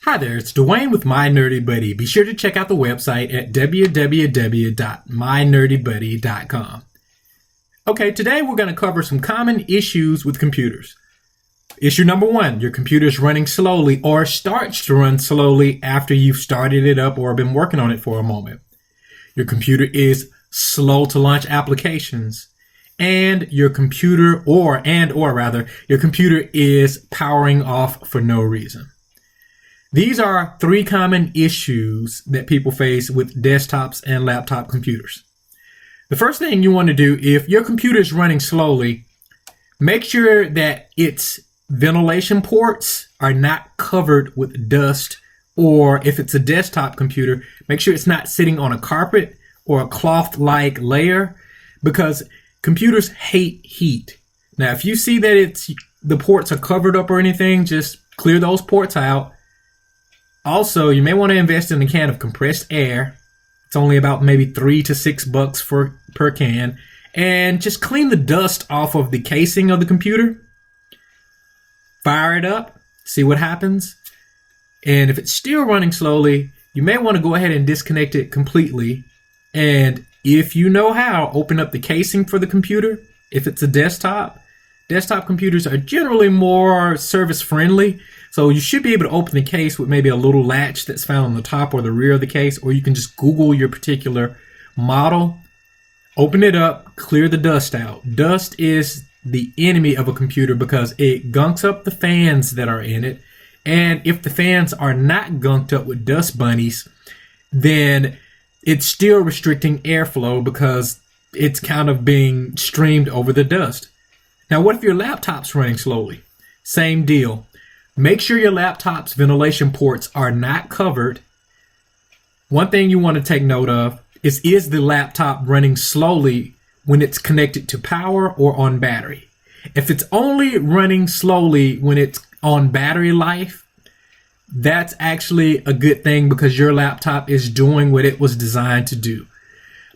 Hi there, it's Dwayne with My Nerdy Buddy. Be sure to check out the website at www.mynerdybuddy.com. Okay, today we're going to cover some common issues with computers. Issue number 1, your computer is running slowly or starts to run slowly after you've started it up or been working on it for a moment. Your computer is slow to launch applications, and your computer your computer is powering off for no reason. These are 3 common issues that people face with desktops and laptop computers. The first thing you want to do, if your computer is running slowly, make sure that its ventilation ports are not covered with dust, or if it's a desktop computer, make sure it's not sitting on a carpet or a cloth-like layer, because computers hate heat. Now, if you see that the ports are covered up or anything, just clear those ports out. Also, you may want to invest in a can of compressed air. It's only about maybe $3 to $6 per can. And just clean the dust off of the casing of the computer. Fire it up, see what happens. And if it's still running slowly, you may want to go ahead and disconnect it completely. And if you know how, open up the casing for the computer. If it's a desktop computers are generally more service friendly. So you should be able to open the case with maybe a little latch that's found on the top or the rear of the case, or you can just Google your particular model, open it up, clear the dust out. Dust is the enemy of a computer because it gunks up the fans that are in it. And if the fans are not gunked up with dust bunnies, then it's still restricting airflow because it's kind of being streamed over the dust. Now, what if your laptop's running slowly? Same deal. Make sure your laptop's ventilation ports are not covered. One thing you want to take note of is the laptop running slowly when it's connected to power or on battery? If it's only running slowly when it's on battery life, that's actually a good thing because your laptop is doing what it was designed to do.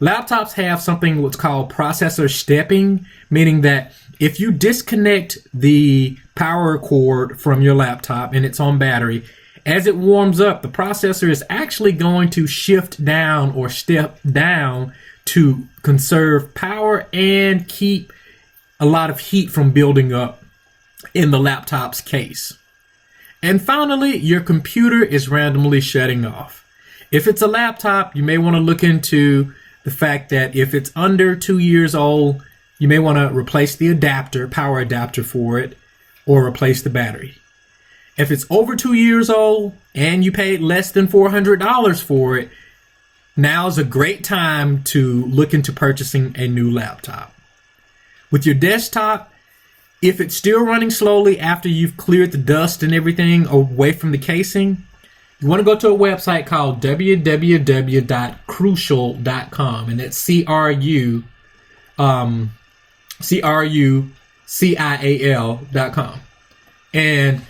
Laptops have something what's called processor stepping, meaning that if you disconnect the power cord from your laptop and it's on battery, as it warms up, the processor is actually going to shift down or step down to conserve power and keep a lot of heat from building up in the laptop's case. And finally, your computer is randomly shutting off. If it's a laptop, you may want to look into the fact that if it's under 2 years old, you may want to replace the power adapter for it, or replace the battery. If it's over 2 years old and you paid less than $400 for it, now's a great time to look into purchasing a new laptop. With your desktop, if it's still running slowly after you've cleared the dust and everything away from the casing, you want to go to a website called www.crucial.com, and that's CRUCIAL.com. And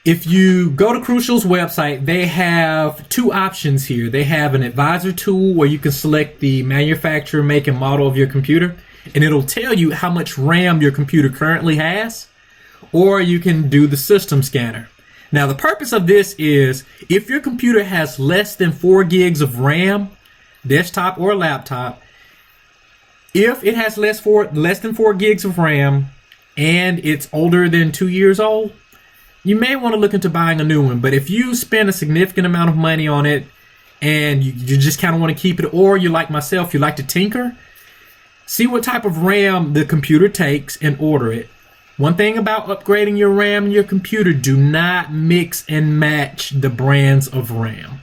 if you go to Crucial's website, they have 2 options here. They have an advisor tool where you can select the manufacturer, make, and model of your computer, and it'll tell you how much RAM your computer currently has, or you can do the system scanner. Now, the purpose of this is if your computer has less than 4 gigs of RAM, desktop or laptop, if it has less than 4 gigs of RAM and it's older than 2 years old, you may want to look into buying a new one. But if you spend a significant amount of money on it and you just kind of want to keep it, or you like myself, you like to tinker, see what type of RAM the computer takes and order it. One thing about upgrading your RAM in your computer, do not mix and match the brands of RAM.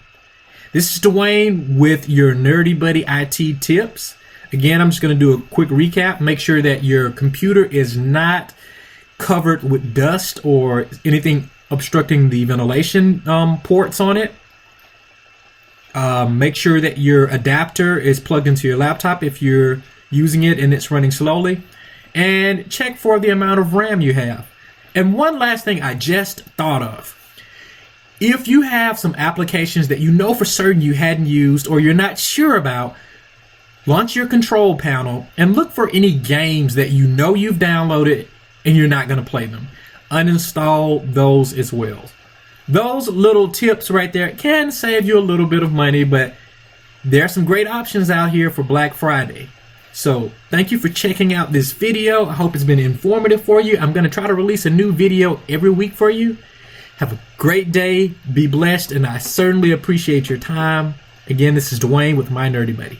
This is Dwayne with your Nerdy Buddy IT tips. Again, I'm just going to do a quick recap. Make sure that your computer is not covered with dust or anything obstructing the ventilation ports on it. Make sure that your adapter is plugged into your laptop if you're using it and it's running slowly. And check for the amount of RAM you have. And one last thing I just thought of. If you have some applications that you know for certain you hadn't used or you're not sure about, launch your control panel and look for any games that you know you've downloaded and you're not going to play them. Uninstall those as well. Those little tips right there can save you a little bit of money, but there are some great options out here for Black Friday. So thank you for checking out this video. I hope it's been informative for you. I'm going to try to release a new video every week for you. Have a great day. Be blessed. And I certainly appreciate your time. Again, this is Dwayne with My Nerdy Buddy.